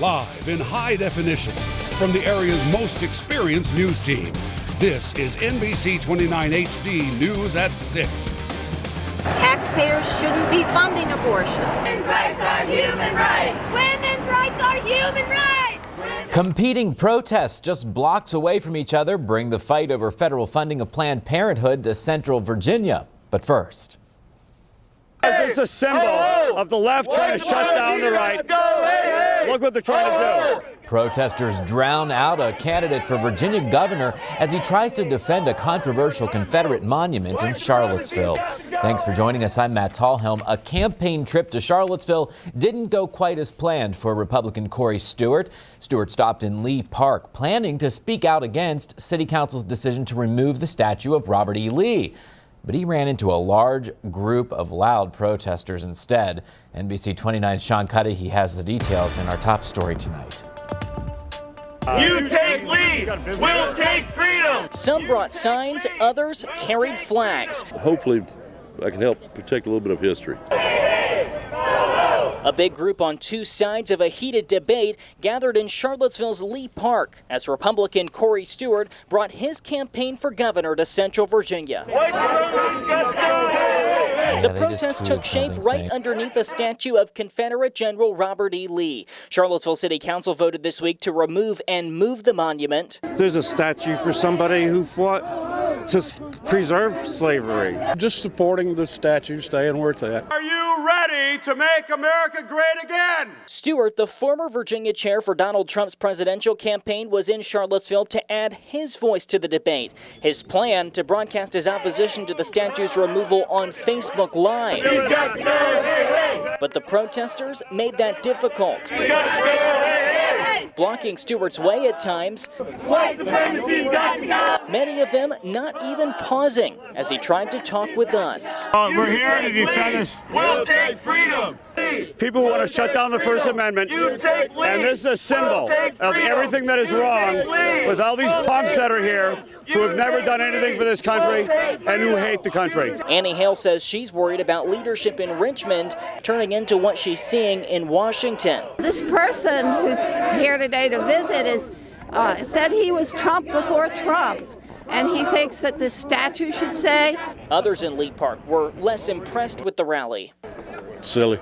Live in high definition from the area's most experienced news team, this is NBC 29 HD News at 6. Taxpayers shouldn't be funding abortion. Women's rights are human rights. Women's rights are human rights. Competing protests just blocks away from each other bring the fight over federal funding of Planned Parenthood to Central Virginia. But first, this is a symbol of the left trying to shut down the right. Look what they're trying to do. Protesters drown out a candidate for Virginia governor as he tries to defend a controversial Confederate monument in Charlottesville. Thanks for joining us. I'm Matt Talhelm. A campaign trip to Charlottesville didn't go quite as planned for Republican Corey Stewart. Stewart stopped in Lee Park, planning to speak out against City Council's decision to remove the statue of Robert E. Lee. But he ran into a large group of loud protesters instead. NBC 29's Sean Cuddy, has the details in our top story tonight. You take Lee, we'll take freedom. Some brought signs, others carried flags. Hopefully, I can help protect a little bit of history. A big group on two sides of a heated debate gathered in Charlottesville's Lee Park as Republican Corey Stewart brought his campaign for governor to Central Virginia. The protest took shape right underneath a statue of Confederate General Robert E. Lee. Charlottesville City Council voted this week to remove and move the monument. There's a statue for somebody who fought to preserve slavery. Just supporting the statue, staying where it's at. Are you ready to make America great again? Stewart, the former Virginia chair for Donald Trump's presidential campaign, was in Charlottesville to add his voice to the debate. His plan to broadcast his opposition to the statue's removal on Facebook Live. But the protesters made that difficult, blocking Stewart's way at times. White supremacy's got to go. Many of them not even pausing as he tried to talk with us. We're here to defend us. We'll take freedom. People want to shut down the First Amendment, and this is a symbol of everything that is wrong with all these punks that are here who have never done anything for this country and who hate the country. Annie Hale says she's worried about leadership in Richmond turning into what she's seeing in Washington. This person who's here today to visit said he was Trump before Trump. And he thinks that this statue should say. Others in Lee Park were less impressed with the rally. Silly.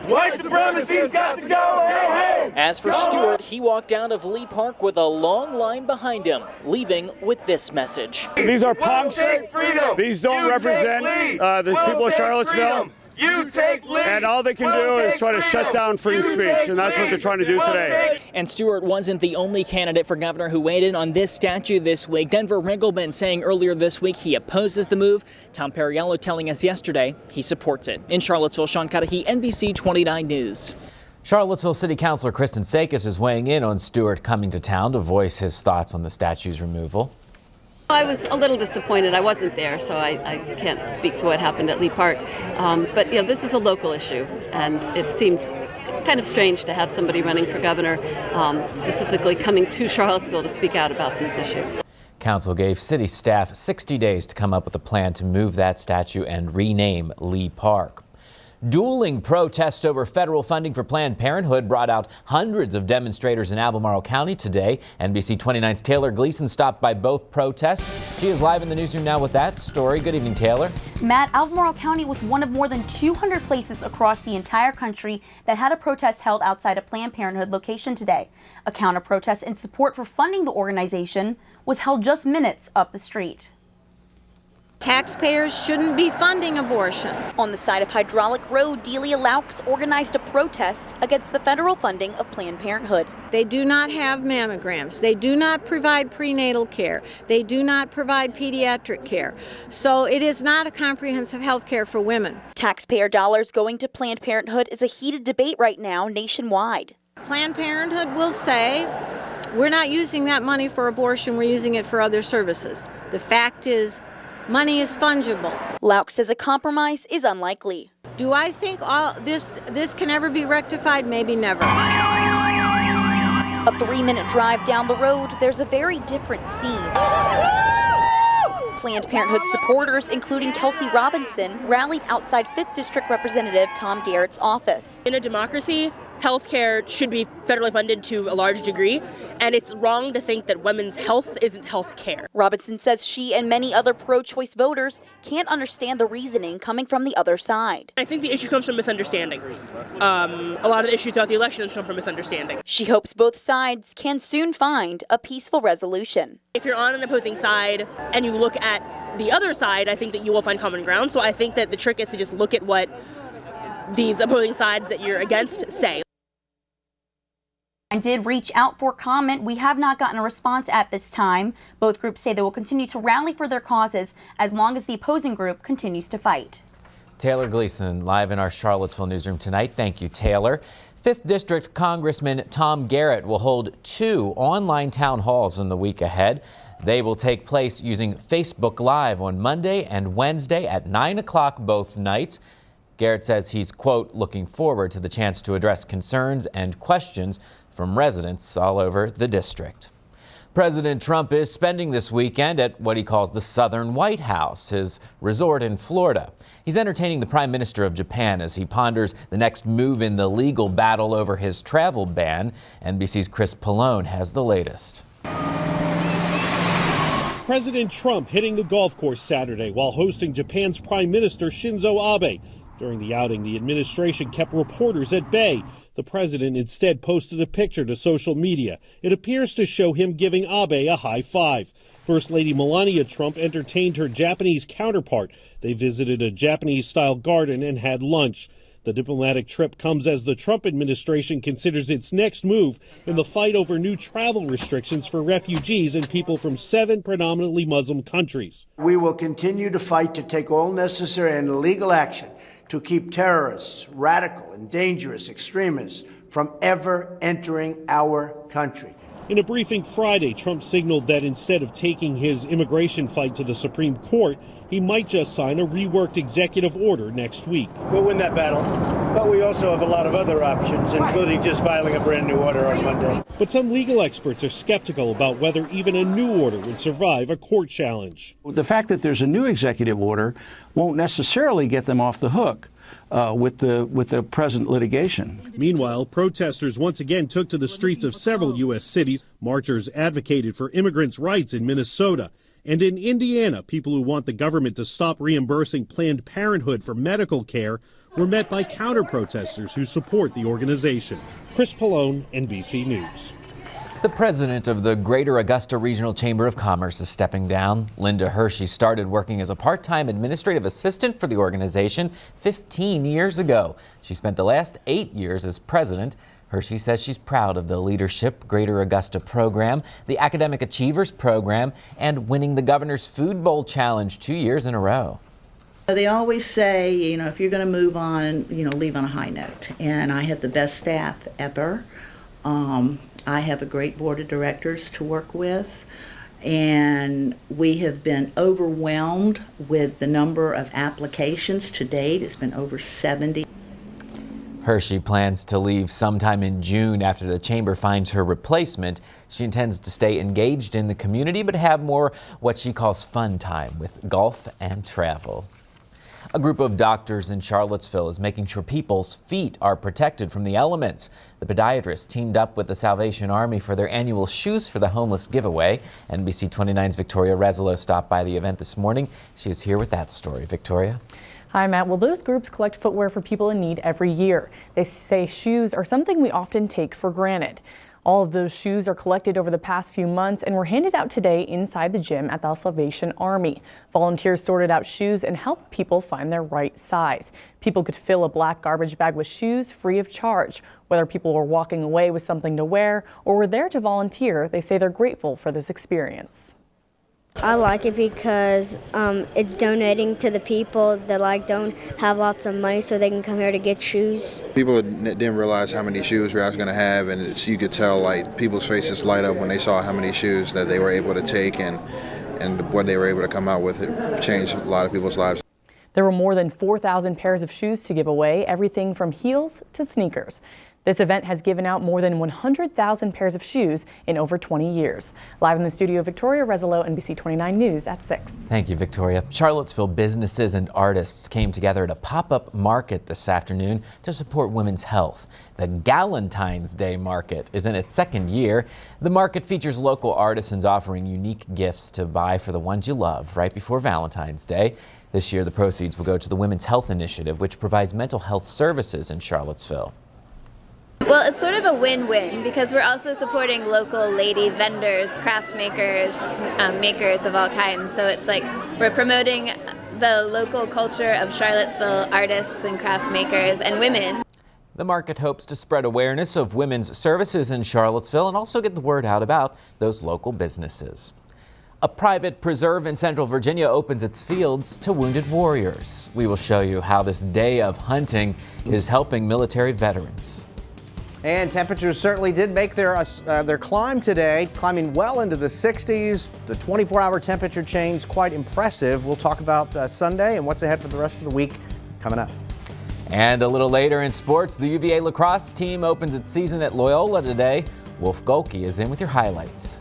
White supremacy's got to go. Hey, hey. As for Stewart, he walked out of Lee Park with a long line behind him, leaving with this message. These are punks. These don't represent the people of Charlottesville. You take Lee. And all they can do is try to shut down free speech, and that's what they're trying to do today. And Stewart wasn't the only candidate for governor who weighed in on this statue this week. Denver Ringelman saying earlier this week he opposes the move. Tom Perriello telling us yesterday he supports it. In Charlottesville, Sean Cudahy, NBC 29 News. Charlottesville City Councilor Kristen Sakis is weighing in on Stewart coming to town to voice his thoughts on the statue's removal. I was a little disappointed. I wasn't there, so I can't speak to what happened at Lee Park. But this is a local issue, and it seemed kind of strange to have somebody running for governor specifically coming to Charlottesville to speak out about this issue. Council gave city staff 60 days to come up with a plan to move that statue and rename Lee Park. Dueling protests over federal funding for Planned Parenthood brought out hundreds of demonstrators in Albemarle County today. NBC 29's Taylor Gleason stopped by both protests. She is live in the newsroom now with that story. Good evening, Taylor. Matt, Albemarle County was one of more than 200 places across the entire country that had a protest held outside a Planned Parenthood location today. A counter-protest in support for funding the organization was held just minutes up the street. Taxpayers shouldn't be funding abortion. On the side of Hydraulic Road, Delia Laux organized a protest against the federal funding of Planned Parenthood. They do not have mammograms. They do not provide prenatal care. They do not provide pediatric care. So it is not a comprehensive health care for women. Taxpayer dollars going to Planned Parenthood is a heated debate right now nationwide. Planned Parenthood will say, we're not using that money for abortion, we're using it for other services. The fact is, money is fungible. Laux says a compromise is unlikely. Do I think all this can ever be rectified? Maybe never. A 3-minute drive down the road, there's a very different scene. Planned Parenthood supporters, including Kelsey Robinson, rallied outside 5th District Representative Tom Garrett's office. In a democracy, healthcare should be federally funded to a large degree, and it's wrong to think that women's health isn't health care. Robinson says she and many other pro-choice voters can't understand the reasoning coming from the other side. I think the issue comes from misunderstanding. A lot of the issue throughout the election has come from misunderstanding. She hopes both sides can soon find a peaceful resolution. If you're on an opposing side and you look at the other side, I think that you will find common ground. So I think that the trick is to just look at what these opposing sides that you're against say. I did reach out for comment. We have not gotten a response at this time. Both groups say they will continue to rally for their causes as long as the opposing group continues to fight. Taylor Gleason live in our Charlottesville newsroom tonight. Thank you, Taylor. 5th District Congressman Tom Garrett will hold 2 online town halls in the week ahead. They will take place using Facebook Live on Monday and Wednesday at 9 o'clock both nights. Garrett says he's, quote, looking forward to the chance to address concerns and questions from residents all over the district. President Trump is spending this weekend at what he calls the Southern White House, his resort in Florida. He's entertaining the Prime Minister of Japan as he ponders the next move in the legal battle over his travel ban. NBC's Chris Pallone has the latest. President Trump hitting the golf course Saturday while hosting Japan's Prime Minister Shinzo Abe. During the outing, the administration kept reporters at bay. The president instead posted a picture to social media. It appears to show him giving Abe a high five. First Lady Melania Trump entertained her Japanese counterpart. They visited a Japanese-style garden and had lunch. The diplomatic trip comes as the Trump administration considers its next move in the fight over new travel restrictions for refugees and people from 7 predominantly Muslim countries. We will continue to fight to take all necessary and legal action to keep terrorists, radical and dangerous extremists from ever entering our country. In a briefing Friday, Trump signaled that instead of taking his immigration fight to the Supreme Court, he might just sign a reworked executive order next week. We'll win that battle, but we also have a lot of other options, including just filing a brand new order on Monday. But some legal experts are skeptical about whether even a new order would survive a court challenge. The fact that there's a new executive order won't necessarily get them off the hook with the present litigation. Meanwhile, protesters once again took to the streets of several U.S. cities. Marchers advocated for immigrants' rights in Minnesota. And in Indiana, people who want the government to stop reimbursing Planned Parenthood for medical care were met by counter-protesters who support the organization. Chris Pallone, NBC News. The president of the Greater Augusta Regional Chamber of Commerce is stepping down. Linda Hershey started working as a part-time administrative assistant for the organization 15 years ago. She spent the last 8 years as president. Hershey says she's proud of the Leadership Greater Augusta program, the Academic Achievers program, and winning the Governor's Food Bowl Challenge 2 years in a row. They always say, if you're going to move on, leave on a high note. And I have the best staff ever. I have a great board of directors to work with, and we have been overwhelmed with the number of applications to date. It's been over 70. Hershey plans to leave sometime in June after the chamber finds her replacement. She intends to stay engaged in the community but have more what she calls fun time with golf and travel. A group of doctors in Charlottesville is making sure people's feet are protected from the elements. The podiatrists teamed up with the Salvation Army for their annual Shoes for the Homeless giveaway. NBC 29's Victoria Rezzolo stopped by the event this morning. She is here with that story. Victoria? Hi, Matt. Well, those groups collect footwear for people in need every year. They say shoes are something we often take for granted. All of those shoes are collected over the past few months and were handed out today inside the gym at the Salvation Army. Volunteers sorted out shoes and helped people find their right size. People could fill a black garbage bag with shoes free of charge. Whether people were walking away with something to wear or were there to volunteer, they say they're grateful for this experience. I like it because it's donating to the people that don't have lots of money so they can come here to get shoes. People didn't realize how many shoes we were going to have, and you could tell people's faces light up when they saw how many shoes that they were able to take and what they were able to come out with. It changed a lot of people's lives. There were more than 4,000 pairs of shoes to give away, everything from heels to sneakers. This event has given out more than 100,000 pairs of shoes in over 20 years. Live in the studio, Victoria Rezzolo, NBC 29 News at 6. Thank you, Victoria. Charlottesville businesses and artists came together at a pop-up market this afternoon to support women's health. The Galentine's Day Market is in its second year. The market features local artisans offering unique gifts to buy for the ones you love right before Valentine's Day. This year, the proceeds will go to the Women's Health Initiative, which provides mental health services in Charlottesville. Well, it's sort of a win-win because we're also supporting local lady vendors, craft makers, makers of all kinds. So it's like we're promoting the local culture of Charlottesville artists and craft makers and women. The market hopes to spread awareness of women's services in Charlottesville and also get the word out about those local businesses. A private preserve in Central Virginia opens its fields to wounded warriors. We will show you how this day of hunting is helping military veterans. And temperatures certainly did make their climb today, climbing well into the 60s. The 24-hour temperature change quite impressive. We'll talk about Sunday and what's ahead for the rest of the week coming up. And a little later in sports, the UVA lacrosse team opens its season at Loyola today. Wolf Golke is in with your highlights.